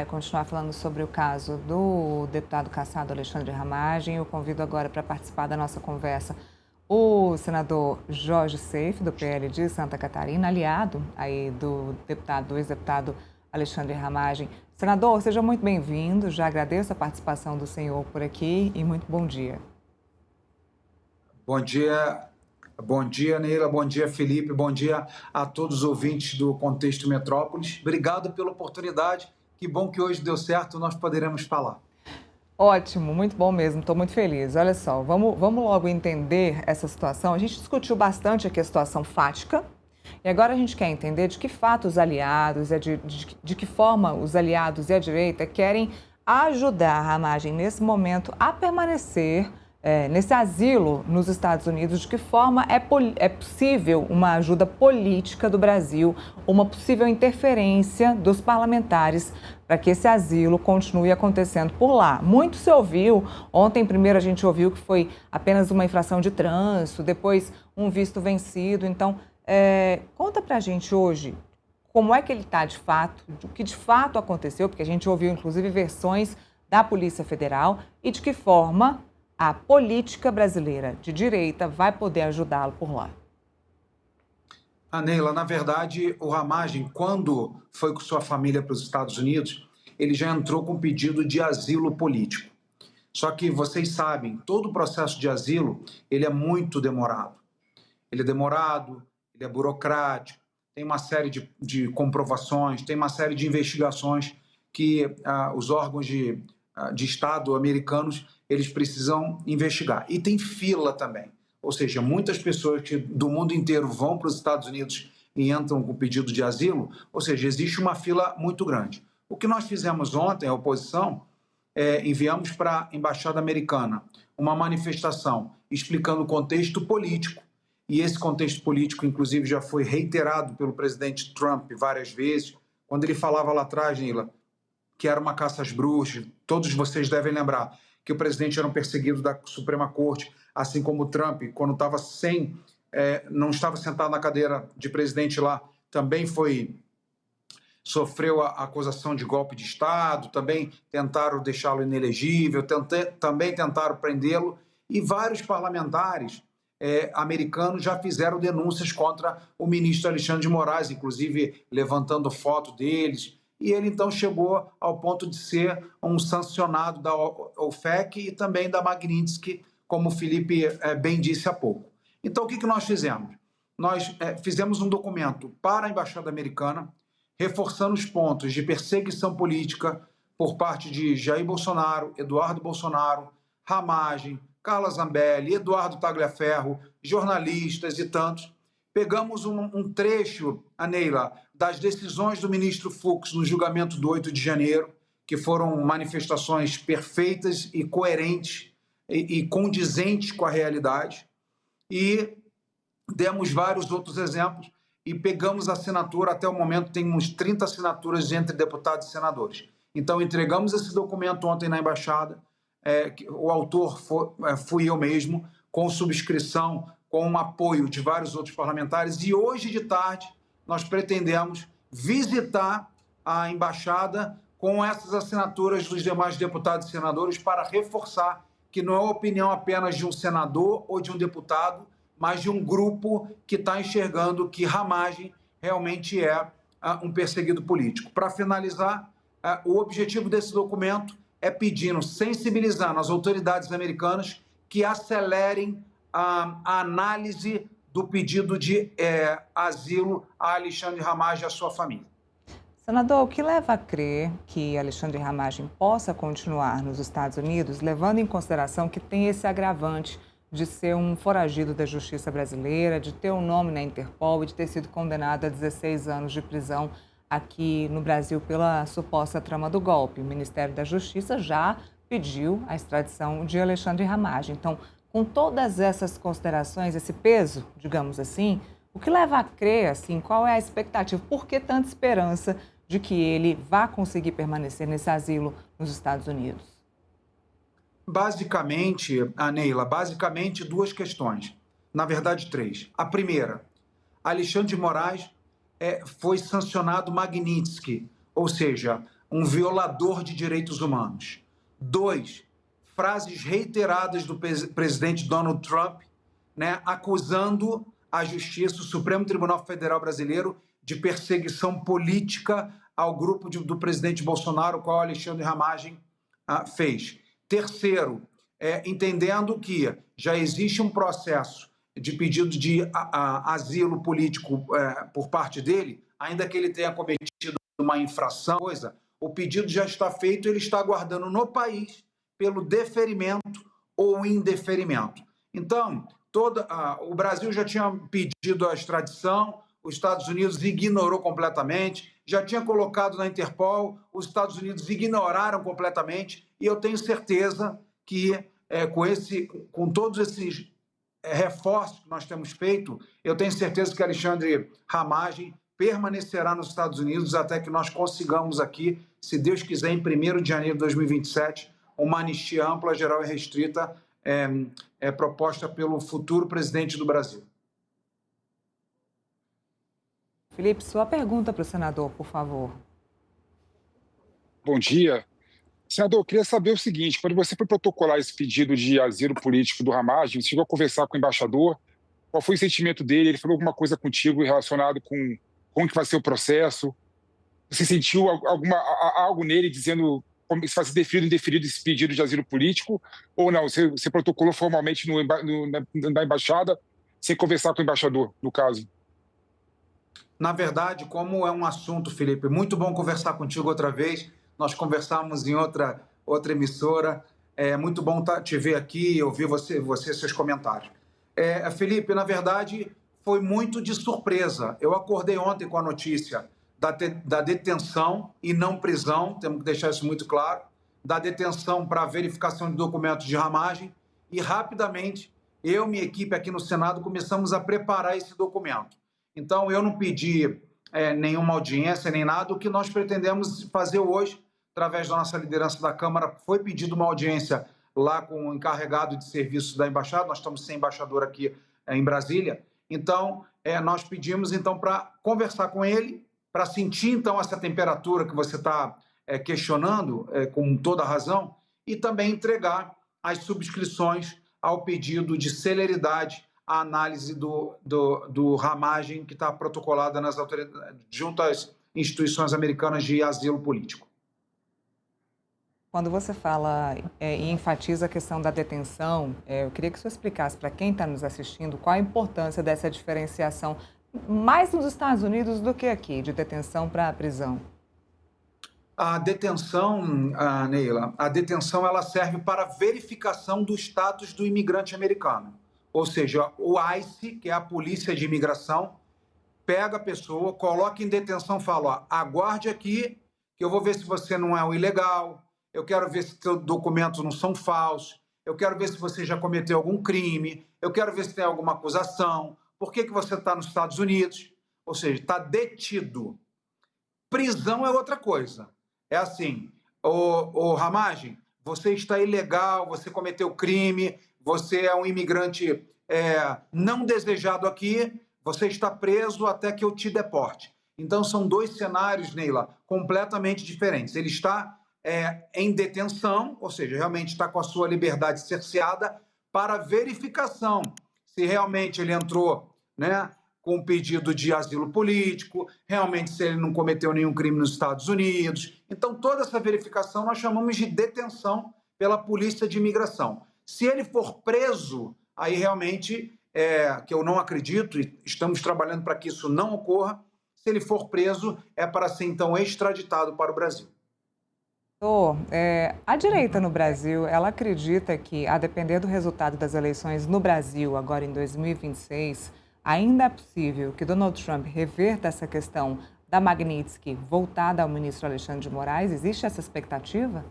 continuar falando sobre o caso do deputado cassado Alexandre Ramagem. Eu convido agora para participar da nossa conversa o senador Jorge Seife, do PL de Santa Catarina, aliado aí do ex-deputado Alexandre Ramagem. Senador, seja muito bem-vindo. Já agradeço a participação do senhor por aqui e muito bom dia. Bom dia, Neila, bom dia, Felipe, bom dia a todos os ouvintes do Contexto Metrópolis. Obrigado pela oportunidade, que bom que hoje deu certo, nós poderemos falar. Ótimo, muito bom mesmo, estou muito feliz. Olha só, vamos logo entender essa situação. A gente discutiu bastante aqui a situação fática e agora a gente quer entender de que fato os aliados, de que forma os aliados e a direita querem ajudar a Ramagem nesse momento a permanecer nesse asilo nos Estados Unidos, de que forma é possível uma ajuda política do Brasil, uma possível interferência dos parlamentares para que esse asilo continue acontecendo por lá. Muito se ouviu, ontem primeiro a gente ouviu que foi apenas uma infração de trânsito, depois um visto vencido. Então, conta pra gente hoje como é que ele está de fato, o que de fato aconteceu, porque a gente ouviu inclusive versões da Polícia Federal e de que forma a política brasileira de direita vai poder ajudá-lo por lá. Neila, na verdade, o Ramagem, quando foi com sua família para os Estados Unidos, ele já entrou com pedido de asilo político. Só que vocês sabem, todo o processo de asilo, ele é muito demorado. Ele é burocrático, tem uma série de comprovações, tem uma série de investigações que os órgãos de Estado americanos eles precisam investigar. E tem fila também. Ou seja, muitas pessoas do mundo inteiro vão para os Estados Unidos e entram com pedido de asilo, ou seja, existe uma fila muito grande. O que nós fizemos ontem, a oposição, enviamos para a Embaixada Americana uma manifestação explicando o contexto político. E esse contexto político, inclusive, já foi reiterado pelo presidente Trump várias vezes, quando ele falava lá atrás, Nila, que era uma caça às bruxas. Todos vocês devem lembrar que o presidente era um perseguido da Suprema Corte, assim como o Trump, quando não estava sentado na cadeira de presidente lá, também sofreu a acusação de golpe de Estado, também tentaram deixá-lo inelegível, também tentaram prendê-lo, e vários parlamentares americanos já fizeram denúncias contra o ministro Alexandre de Moraes, inclusive levantando foto deles. E ele, então, chegou ao ponto de ser um sancionado da OFAC e também da Magnitsky, como o Felipe bem disse há pouco. Então, o que nós fizemos? Nós fizemos um documento para a Embaixada Americana, reforçando os pontos de perseguição política por parte de Jair Bolsonaro, Eduardo Bolsonaro, Ramagem, Carla Zambelli, Eduardo Tagliaferro, jornalistas e tantos. Pegamos um trecho, Neila, das decisões do ministro Fux no julgamento do 8 de janeiro, que foram manifestações perfeitas e coerentes e condizentes com a realidade, e demos vários outros exemplos e pegamos a assinatura, até o momento tem uns 30 assinaturas entre deputados e senadores. Então, entregamos esse documento ontem na Embaixada, o autor fui eu mesmo, com subscrição, com o apoio de vários outros parlamentares, e hoje de tarde nós pretendemos visitar a embaixada com essas assinaturas dos demais deputados e senadores para reforçar que não é a opinião apenas de um senador ou de um deputado, mas de um grupo que está enxergando que Ramagem realmente é um perseguido político. Para finalizar, o objetivo desse documento é pedindo, sensibilizando as autoridades americanas que acelerem a análise do pedido de asilo a Alexandre Ramagem e a sua família. Senador, o que leva a crer que Alexandre Ramagem possa continuar nos Estados Unidos, levando em consideração que tem esse agravante de ser um foragido da justiça brasileira, de ter um nome na Interpol e de ter sido condenado a 16 anos de prisão aqui no Brasil pela suposta trama do golpe? O Ministério da Justiça já pediu a extradição de Alexandre Ramagem. Então, com todas essas considerações, esse peso, digamos assim, o que leva a crer, assim, qual é a expectativa? Por que tanta esperança de que ele vá conseguir permanecer nesse asilo nos Estados Unidos? Basicamente, Neila, duas questões. Na verdade, três. A primeira, Alexandre de Moraes foi sancionado Magnitsky, ou seja, um violador de direitos humanos. 2, frases reiteradas do presidente Donald Trump, né, acusando a Justiça, o Supremo Tribunal Federal Brasileiro, de perseguição política ao grupo do presidente Bolsonaro, o qual Alexandre Ramagem fez. Terceiro, entendendo que já existe um processo de pedido de asilo político por parte dele, ainda que ele tenha cometido uma infração, o pedido já está feito, ele está aguardando no país pelo deferimento ou indeferimento. Então, o Brasil já tinha pedido a extradição, os Estados Unidos ignorou completamente, já tinha colocado na Interpol, os Estados Unidos ignoraram completamente, e eu tenho certeza que com todos esses reforços que nós temos feito, eu tenho certeza que Alexandre Ramagem permanecerá nos Estados Unidos até que nós consigamos aqui, se Deus quiser, em 1º de janeiro de 2027, uma anistia ampla, geral e restrita proposta pelo futuro presidente do Brasil. Felipe, sua pergunta para o senador, por favor. Bom dia. Senador, eu queria saber o seguinte, quando você foi protocolar esse pedido de asilo político do Ramagem, você chegou a conversar com o embaixador? Qual foi o sentimento dele? Ele falou alguma coisa contigo relacionado com como que vai ser o processo? Você sentiu algo nele dizendo se vai ser deferido ou indeferido esse pedido de asilo político? Ou não? Você protocolou formalmente na embaixada sem conversar com o embaixador, no caso? Na verdade, como é um assunto, Felipe, muito bom conversar contigo outra vez. Nós conversamos em outra emissora. É muito bom te ver aqui e ouvir seus comentários. Felipe, na verdade, foi muito de surpresa. Eu acordei ontem com a notícia da detenção e não prisão, temos que deixar isso muito claro, da detenção para verificação de documentos de Ramagem, e rapidamente eu e minha equipe aqui no Senado começamos a preparar esse documento. Então, eu não pedi nenhuma audiência nem nada. O que nós pretendemos fazer hoje, através da nossa liderança da Câmara, foi pedido uma audiência lá com o encarregado de serviços da embaixada. Nós estamos sem embaixador aqui em Brasília. Então, nós pedimos para conversar com ele, para sentir, então, essa temperatura que você está questionando, com toda a razão, e também entregar as subscrições ao pedido de celeridade, a análise do Ramagem, que está protocolada junto às instituições americanas de asilo político. Quando você fala e enfatiza a questão da detenção, eu queria que o senhor explicasse para quem está nos assistindo qual a importância dessa diferenciação, mais nos Estados Unidos do que aqui, de detenção para prisão. A detenção, Neila, ela serve para verificação do status do imigrante americano. Ou seja, o ICE, que é a Polícia de Imigração, pega a pessoa, coloca em detenção, fala, aguarde aqui, que eu vou ver se você não é um ilegal, eu quero ver se seus documentos não são falsos, eu quero ver se você já cometeu algum crime, eu quero ver se tem alguma acusação, por que você está nos Estados Unidos? Ou seja, está detido. Prisão é outra coisa. É assim, o Ramagem, você está ilegal, você cometeu crime, você é um imigrante não desejado aqui, você está preso até que eu te deporte. Então, são dois cenários, Neila, completamente diferentes. Ele está em detenção, ou seja, realmente está com a sua liberdade cerceada, para verificação se realmente ele entrou, né, com um pedido de asilo político, realmente se ele não cometeu nenhum crime nos Estados Unidos. Então, toda essa verificação nós chamamos de detenção pela Polícia de Imigração. Se ele for preso, aí realmente, que eu não acredito, e estamos trabalhando para que isso não ocorra, se ele for preso, é para ser, então, extraditado para o Brasil. A direita no Brasil, ela acredita que, a depender do resultado das eleições no Brasil, agora em 2026, ainda é possível que Donald Trump reverta essa questão da Magnitsky voltada ao ministro Alexandre de Moraes? Existe essa expectativa?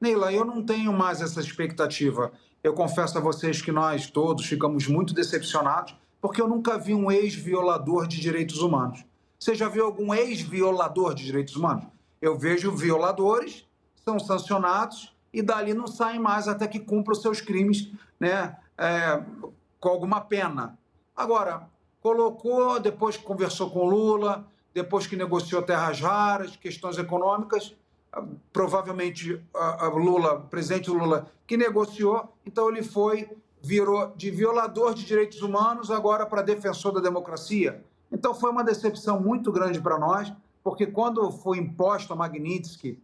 Neila, eu não tenho mais essa expectativa. Eu confesso a vocês que nós todos ficamos muito decepcionados, porque eu nunca vi um ex-violador de direitos humanos. Você já viu algum ex-violador de direitos humanos? Eu vejo violadores, são sancionados e dali não saem mais até que cumpram os seus crimes, né, com alguma pena. Agora, colocou, depois conversou com Lula, depois que negociou terras raras, questões econômicas, provavelmente o presidente Lula, que negociou, então ele virou de violador de direitos humanos agora para defensor da democracia. Então foi uma decepção muito grande para nós, porque quando foi imposto a Magnitsky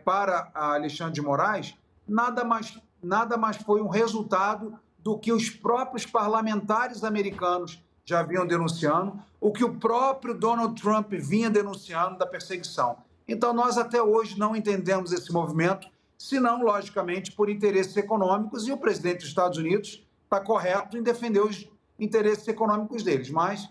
para Alexandre de Moraes, nada mais foi um resultado do que os próprios parlamentares americanos já vinham denunciando, o que o próprio Donald Trump vinha denunciando da perseguição. Então, nós até hoje não entendemos esse movimento, senão, logicamente, por interesses econômicos, e o presidente dos Estados Unidos está correto em defender os interesses econômicos deles, mas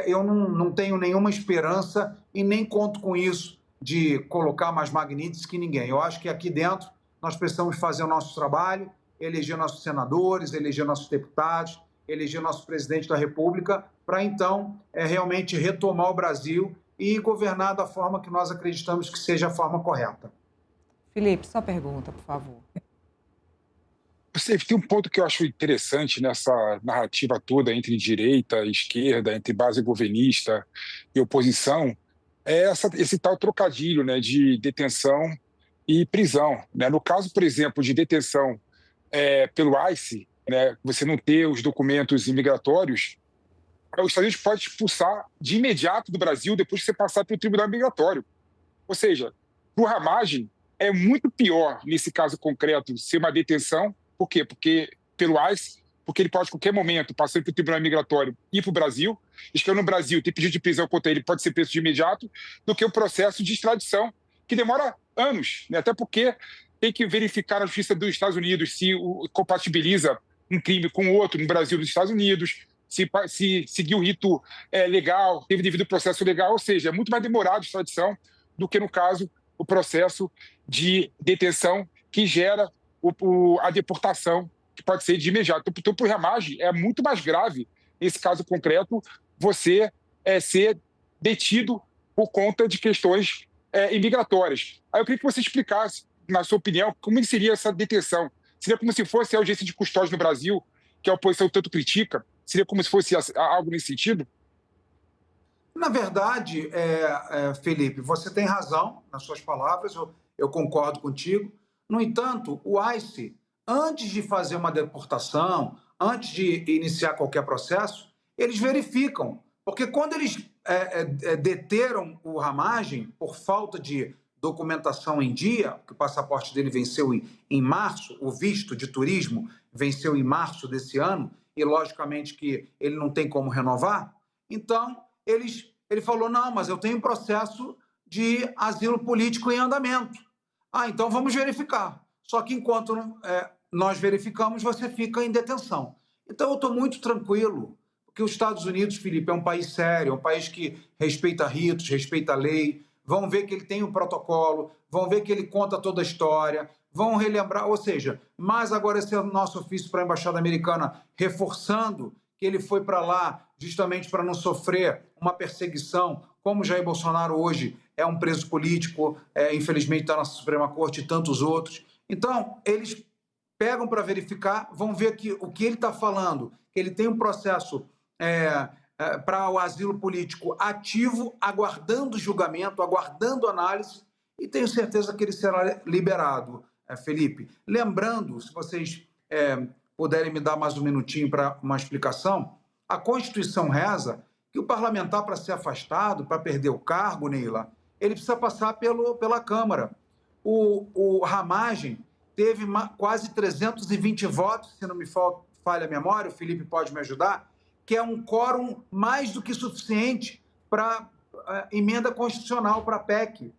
eu não tenho nenhuma esperança e nem conto com isso de colocar mais Magnitsky que ninguém. Eu acho que aqui dentro nós precisamos fazer o nosso trabalho, eleger nossos senadores, eleger nossos deputados, eleger nosso presidente da República, para então realmente retomar o Brasil e governar da forma que nós acreditamos que seja a forma correta. Felipe, sua pergunta, por favor. Você tem um ponto que eu acho interessante nessa narrativa toda entre direita e esquerda, entre base governista e oposição, é esse tal trocadilho, né, de detenção e prisão, né? No caso, por exemplo, de detenção pelo ICE, né, você não ter os documentos imigratórios, os Estados Unidos pode expulsar de imediato do Brasil depois que você passar pelo tribunal migratório. Ou seja, para o Ramagem, é muito pior, nesse caso concreto, ser uma detenção. Por quê? Porque pelo ICE, porque ele pode, a qualquer momento, passando pelo tribunal migratório, ir para o Brasil, chegando no Brasil, ter pedido de prisão contra ele, pode ser preso de imediato, do que o processo de extradição, que demora anos, né? Até porque tem que verificar na Justiça dos Estados Unidos se compatibiliza um crime com outro no Brasil e nos Estados Unidos, se seguir o rito legal, teve devido processo legal, ou seja, é muito mais demorado a extradição do que, no caso, o processo de detenção que gera a deportação, que pode ser de imediato. Então, para o Ramagem, é muito mais grave, nesse caso concreto, você ser detido por conta de questões imigratórias. Aí eu queria que você explicasse, na sua opinião, como seria essa detenção. Seria como se fosse a urgência de custódia no Brasil, que a oposição tanto critica? Seria como se fosse algo nesse sentido? Na verdade, Felipe, você tem razão nas suas palavras, eu concordo contigo. No entanto, o ICE, antes de fazer uma deportação, antes de iniciar qualquer processo, eles verificam. Porque quando eles deteram o Ramagem por falta de documentação em dia, que o passaporte dele venceu em março, o visto de turismo venceu em março desse ano, e logicamente que ele não tem como renovar, então ele falou, não, mas eu tenho um processo de asilo político em andamento. Então vamos verificar. Só que enquanto nós verificamos, você fica em detenção. Então eu estou muito tranquilo, porque os Estados Unidos, Felipe, é um país sério, é um país que respeita ritos, respeita a lei, vão ver que ele tem um protocolo, vão ver que ele conta toda a história, vão relembrar, ou seja, mas agora esse é o nosso ofício para a Embaixada Americana, reforçando que ele foi para lá justamente para não sofrer uma perseguição, como Jair Bolsonaro hoje é um preso político, infelizmente está na Suprema Corte e tantos outros. Então, eles pegam para verificar, vão ver que o que ele está falando, que ele tem um processo para o asilo político ativo, aguardando julgamento, aguardando análise, e tenho certeza que ele será liberado, Felipe. Lembrando, se vocês puderem me dar mais um minutinho para uma explicação, a Constituição reza que o parlamentar, para ser afastado, para perder o cargo, Neila, ele precisa passar pela Câmara. O Ramagem teve quase 320 votos, se não me falha a memória, o Felipe pode me ajudar, que é um quórum mais do que suficiente para emenda constitucional, para a PEC.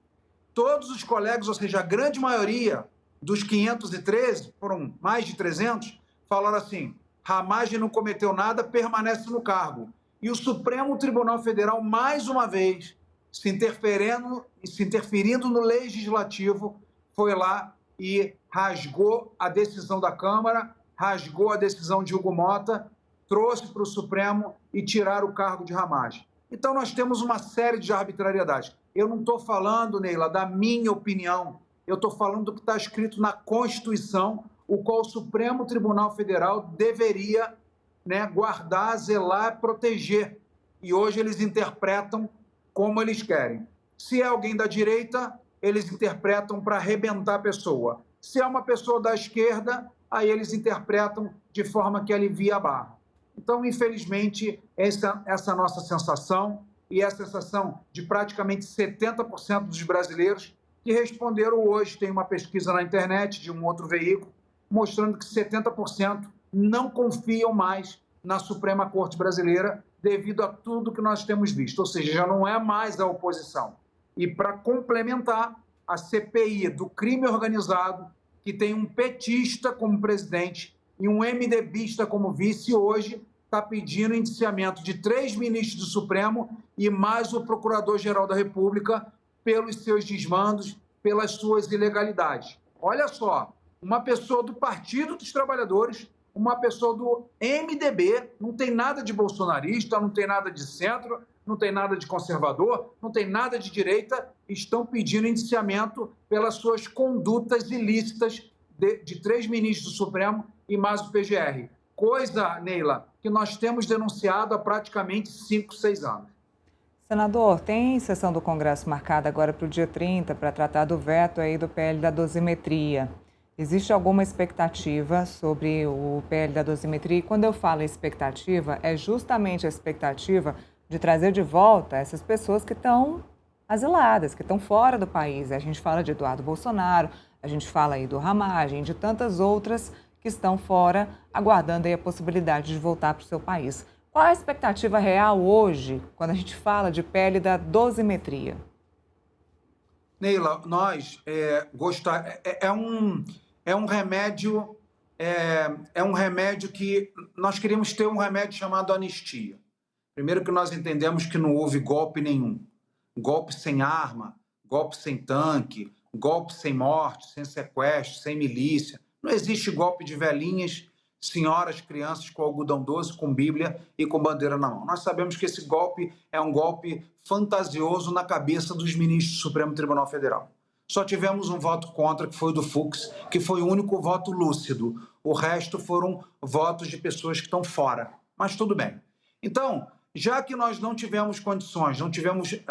Todos os colegas, ou seja, a grande maioria dos 513, foram mais de 300, falaram assim, Ramagem não cometeu nada, permanece no cargo. E o Supremo Tribunal Federal, mais uma vez, se interferindo no legislativo, foi lá e rasgou a decisão da Câmara, rasgou a decisão de Hugo Mota, trouxe para o Supremo e tiraram o cargo de Ramagem. Então, nós temos uma série de arbitrariedades. Eu não estou falando, Neila, da minha opinião, eu estou falando do que está escrito na Constituição, o qual o Supremo Tribunal Federal deveria guardar, zelar, proteger. E hoje eles interpretam como eles querem. Se é alguém da direita, eles interpretam para arrebentar a pessoa. Se é uma pessoa da esquerda, aí eles interpretam de forma que alivia a barra. Então, infelizmente, essa é a nossa sensação, e é a sensação de praticamente 70% dos brasileiros que responderam hoje. Tem uma pesquisa na internet de um outro veículo mostrando que 70% não confiam mais na Suprema Corte Brasileira devido a tudo que nós temos visto, ou seja, já não é mais a oposição. E para complementar, a CPI do crime organizado, que tem um petista como presidente e um MDBista como vice, hoje está pedindo indiciamento de 3 ministros do Supremo e mais o Procurador-Geral da República pelos seus desmandos, pelas suas ilegalidades. Olha só, uma pessoa do Partido dos Trabalhadores, uma pessoa do MDB, não tem nada de bolsonarista, não tem nada de centro, não tem nada de conservador, não tem nada de direita, estão pedindo indiciamento pelas suas condutas ilícitas de 3 ministros do Supremo e mais o PGR. Coisa, Neila, que nós temos denunciado há praticamente 5, 6 anos. Senador, tem sessão do Congresso marcada agora para o dia 30 para tratar do veto aí do PL da dosimetria. Existe alguma expectativa sobre o PL da dosimetria? E quando eu falo expectativa, é justamente a expectativa de trazer de volta essas pessoas que estão asiladas, que estão fora do país. A gente fala de Eduardo Bolsonaro, a gente fala aí do Ramagem, de tantas outras que estão fora, aguardando aí a possibilidade de voltar para o seu país. Qual a expectativa real hoje, quando a gente fala de PL da dosimetria? Neila, nós é um remédio que nós queríamos ter um remédio chamado anistia. Primeiro que nós entendemos que não houve golpe nenhum. Golpe sem arma, golpe sem tanque, golpe sem morte, sem sequestro, sem milícia. Não existe golpe de velhinhas, senhoras, crianças com algodão doce, com Bíblia e com bandeira na mão. Nós sabemos que esse golpe é um golpe fantasioso na cabeça dos ministros do Supremo Tribunal Federal. Só tivemos um voto contra, que foi o do Fux, que foi o único voto lúcido. O resto foram votos de pessoas que estão fora. Mas tudo bem. Então, já que nós não tivemos condições, não tivemos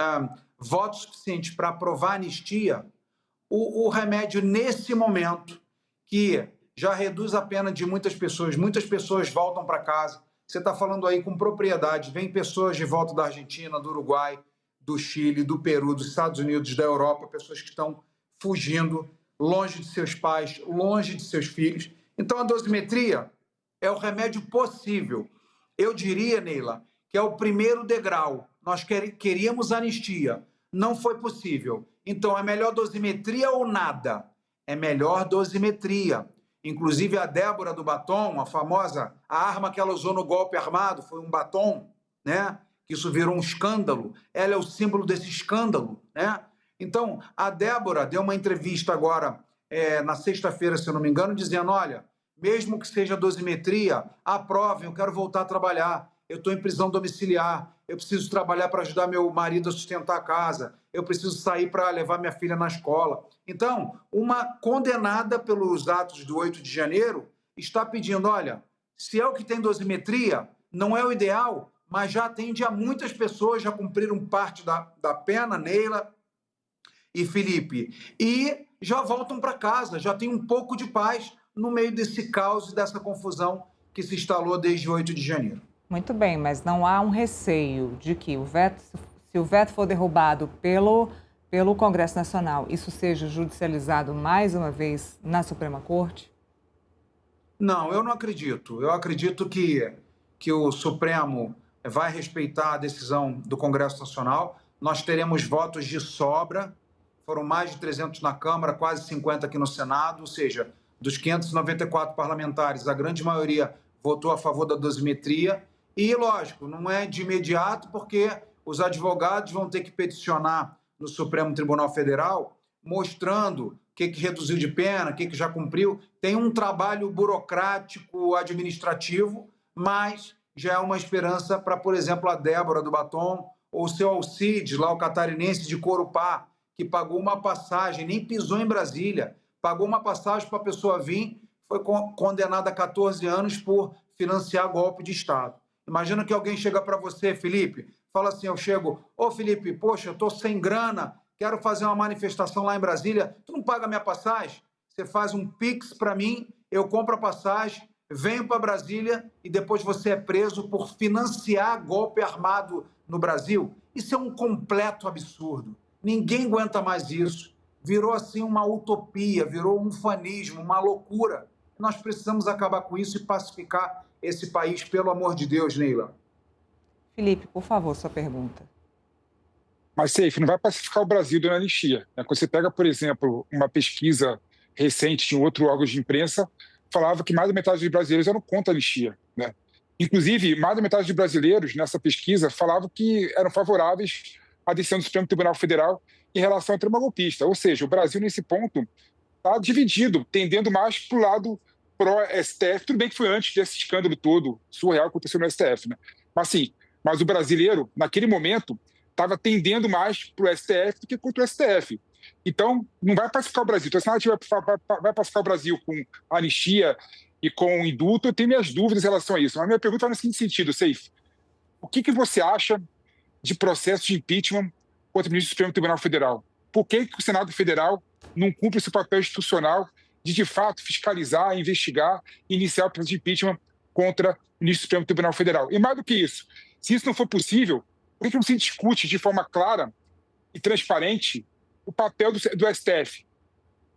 votos suficientes para aprovar a anistia, o remédio nesse momento, que já reduz a pena de muitas pessoas voltam para casa. Você está falando aí com propriedade, vem pessoas de volta da Argentina, do Uruguai, do Chile, do Peru, dos Estados Unidos, da Europa, pessoas que estão fugindo longe de seus pais, longe de seus filhos. Então, a dosimetria é o remédio possível. Eu diria, Neila, que é o primeiro degrau. Nós queríamos anistia, não foi possível. Então, é melhor dosimetria ou nada? É melhor dosimetria. Inclusive, a Débora do batom, a arma que ela usou no golpe armado foi um batom, né? Que isso virou um escândalo. Ela é o símbolo desse escândalo, né? Então, a Débora deu uma entrevista agora, na sexta-feira, se eu não me engano, dizendo, olha, mesmo que seja dosimetria, aprovem, eu quero voltar a trabalhar. Eu estou em prisão domiciliar, eu preciso trabalhar para ajudar meu marido a sustentar a casa, eu preciso sair para levar minha filha na escola. Então, uma condenada pelos atos do 8 de janeiro está pedindo, olha, se é o que tem dosimetria, não é o ideal, mas já atende a muitas pessoas, já cumpriram parte da pena, Neila e Felipe, e já voltam para casa, já tem um pouco de paz no meio desse caos e dessa confusão que se instalou desde 8 de janeiro. Muito bem, mas não há um receio de que se o veto for derrubado pelo Congresso Nacional, isso seja judicializado mais uma vez na Suprema Corte? Não, eu não acredito. Eu acredito que o Supremo vai respeitar a decisão do Congresso Nacional. Nós teremos votos de sobra, foram mais de 300 na Câmara, quase 50 aqui no Senado, ou seja, dos 594 parlamentares, a grande maioria votou a favor da dosimetria. E, lógico, não é de imediato, porque os advogados vão ter que peticionar no Supremo Tribunal Federal, mostrando o que reduziu de pena, o que já cumpriu. Tem um trabalho burocrático, administrativo, mas já é uma esperança para, por exemplo, a Débora do batom, ou o seu Alcides, lá o catarinense de Corupá, que pagou uma passagem, nem pisou em Brasília, pagou uma passagem para a pessoa vir, foi condenada a 14 anos por financiar golpe de Estado. Imagina que alguém chega para você, Felipe, fala assim, eu chego, ô Felipe, poxa, eu estou sem grana, quero fazer uma manifestação lá em Brasília, tu não paga minha passagem? Você faz um Pix para mim, eu compro a passagem, venho para Brasília e depois você é preso por financiar golpe armado no Brasil? Isso é um completo absurdo. Ninguém aguenta mais isso. Virou assim uma utopia, virou um fanismo, uma loucura. Nós precisamos acabar com isso e pacificar esse país, pelo amor de Deus, Neila. Felipe, por favor, sua pergunta. Mas, Seif, não vai pacificar o Brasil dando anistia, né? Quando você pega, por exemplo, uma pesquisa recente de um outro órgão de imprensa, falava que mais da metade dos brasileiros eram contra a anistia, né? Inclusive, mais da metade dos brasileiros, nessa pesquisa, falavam que eram favoráveis à decisão do Supremo Tribunal Federal em relação ao trama golpista. Ou seja, o Brasil, nesse ponto, está dividido, tendendo mais para o lado pró-STF. Tudo bem que foi antes desse escândalo todo surreal que aconteceu no STF, né? Mas o brasileiro, naquele momento, estava tendendo mais para o STF do que contra o STF. Então, não vai pacificar o Brasil. Então, se a narrativa vai pacificar o Brasil com anistia e com indulto, eu tenho minhas dúvidas em relação a isso. Mas a minha pergunta vai no seguinte sentido, Seif. O que você acha de processo de impeachment contra o ministro do Supremo Tribunal Federal? Por que o Senado Federal não cumpre seu papel institucional de fato, fiscalizar, investigar e iniciar o processo de impeachment contra o ministro do Supremo Tribunal Federal? E mais do que isso, se isso não for possível, por que não se discute de forma clara e transparente o papel do STF?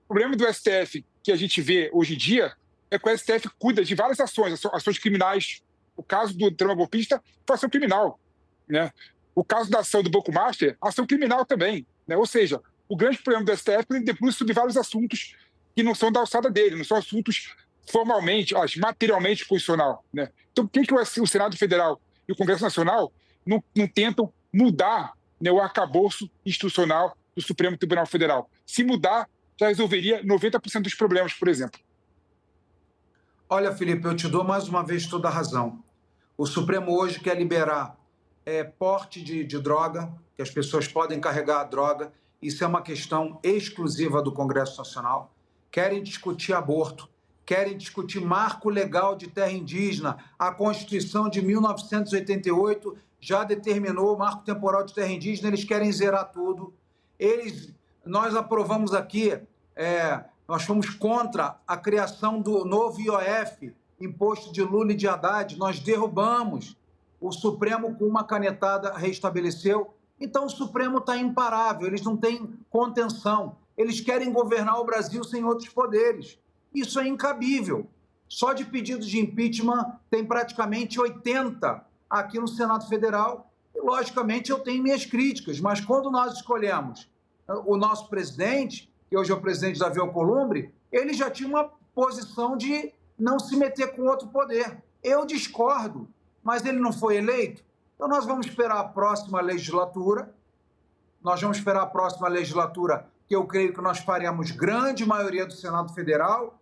O problema do STF que a gente vê hoje em dia é que o STF cuida de várias ações criminais. O caso do trama golpista foi ação criminal, né? O caso da ação do Banco Master, ação criminal também, né? Ou seja, o grande problema do STF é que ele debruça sobre vários assuntos que não são da alçada dele, não são assuntos formalmente, materialmente constitucional, né? Então, por que o Senado Federal e o Congresso Nacional não tentam mudar, né, o arcabouço institucional do Supremo Tribunal Federal? Se mudar, já resolveria 90% dos problemas, por exemplo. Olha, Felipe, eu te dou mais uma vez toda a razão. O Supremo hoje quer liberar porte de droga, que as pessoas podem carregar a droga. Isso é uma questão exclusiva do Congresso Nacional. Querem discutir aborto, querem discutir marco legal de terra indígena. A Constituição de 1988 já determinou o marco temporal de terra indígena, eles querem zerar tudo. Nós aprovamos aqui, nós fomos contra a criação do novo IOF, Imposto de Lula e de Haddad, nós derrubamos. O Supremo, com uma canetada, restabeleceu. Então, o Supremo está imparável, eles não têm contenção. Eles querem governar o Brasil sem outros poderes. Isso é incabível. Só de pedidos de impeachment tem praticamente 80 aqui no Senado Federal. E, logicamente, eu tenho minhas críticas, mas quando nós escolhemos o nosso presidente, que hoje é o presidente Davi Alcolumbre, ele já tinha uma posição de não se meter com outro poder. Eu discordo, mas ele não foi eleito. Então, nós vamos esperar a próxima legislatura. Que eu creio que nós faremos grande maioria do Senado Federal,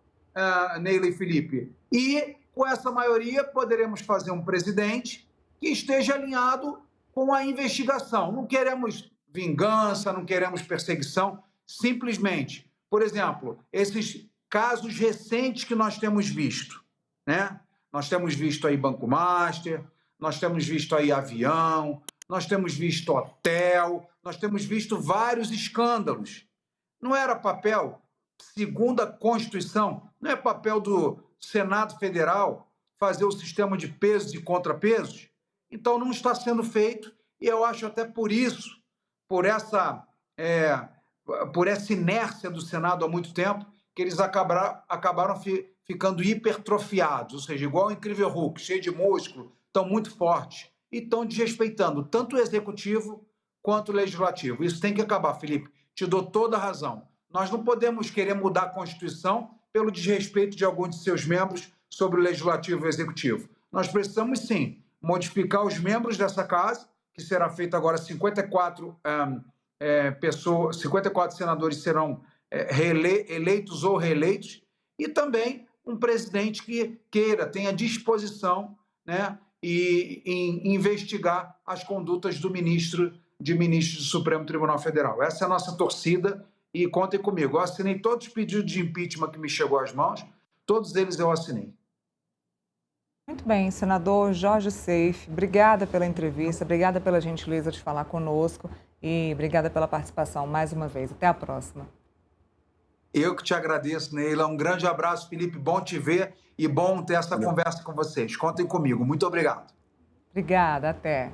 Neila e Felipe. E, com essa maioria, poderemos fazer um presidente que esteja alinhado com a investigação. Não queremos vingança, não queremos perseguição. Simplesmente, por exemplo, esses casos recentes que nós temos visto, né? Nós temos visto aí Banco Master, nós temos visto aí avião, nós temos visto hotel, nós temos visto vários escândalos. Não era papel, segundo a Constituição, não é papel do Senado Federal fazer o sistema de pesos e contrapesos? Então, não está sendo feito, e eu acho até por isso, por essa inércia do Senado há muito tempo, que eles acabaram ficando hipertrofiados, ou seja, igual o Incrível Hulk, cheio de músculo, estão muito fortes, e estão desrespeitando tanto o Executivo quanto o Legislativo. Isso tem que acabar, Felipe. Te dou toda a razão. Nós não podemos querer mudar a Constituição pelo desrespeito de alguns de seus membros sobre o Legislativo e o Executivo. Nós precisamos, sim, modificar os membros dessa casa, que será feito agora 54 senadores serão eleitos ou reeleitos, e também um presidente que tenha disposição, né, em investigar as condutas de ministros do Supremo Tribunal Federal. Essa é a nossa torcida e contem comigo. Eu assinei todos os pedidos de impeachment que me chegou às mãos, todos eles eu assinei. Muito bem, senador Jorge Seife, obrigada pela entrevista, obrigada pela gentileza de falar conosco e obrigada pela participação mais uma vez. Até a próxima. Eu que te agradeço, Neila. Um grande abraço, Felipe. Bom te ver e bom ter essa conversa com vocês. Contem comigo. Muito obrigado. Obrigada, até.